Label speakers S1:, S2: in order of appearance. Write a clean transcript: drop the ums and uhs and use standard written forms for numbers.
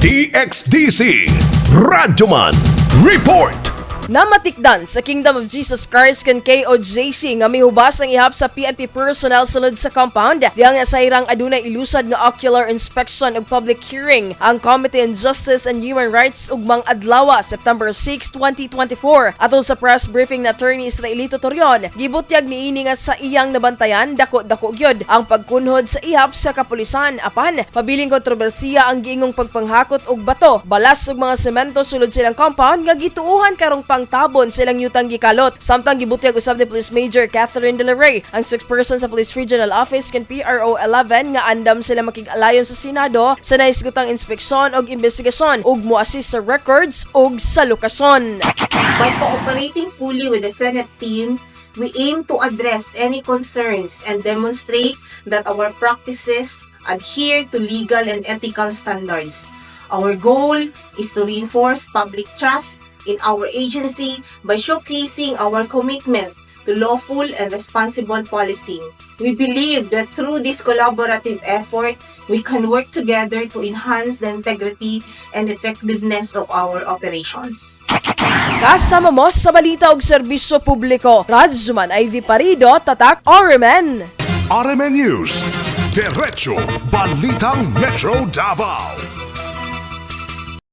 S1: DXDC RadyoMaN Report.
S2: Namatikdan sa Kingdom of Jesus Christ kan Kojc nga mihubas ang ihap sa PNP personnel sulod sa compound diyang nasayrang adunay ilusad nga ocular inspection ug public hearing ang Committee on Justice and Human Rights ugmang adlaw September 6, 2024. Atol sa press briefing na Attorney Israelito Torion, gibutyag niini nga sa iyang nabantayan dako-dako gyud ang pagkunhod sa ihap sa kapulisan apan pabiling kontrobersiya ang giingong pagpanghakot og bato, balas ug mga semento sulod silang compound nga gituuhan karong pangtabon silang yutang gikalot. Samtang gibutyag usab ni Police Major Catherine De La Rey, ang spokesperson sa Police Regional Office kan PRO 11 nga andam sila makig-alayon sa Senado sa naisgutang inspeksyon og investigasyon ug mo-assist sa records ug sa lokasyon.
S3: By cooperating fully with the Senate team, we aim to address any concerns and demonstrate that our practices adhere to legal and ethical standards. Our goal is to reinforce public trust in our agency by showcasing our commitment to lawful and responsible policing. We believe that through this collaborative effort, we can work together to enhance the integrity and effectiveness of our operations.
S2: Kasama mo sa balita ug serbisyo publiko, RadyoMaN Ivy Parido, tatak RadyoMaN.
S1: RadyoMaN News, Diretso Balitang Metro Davao.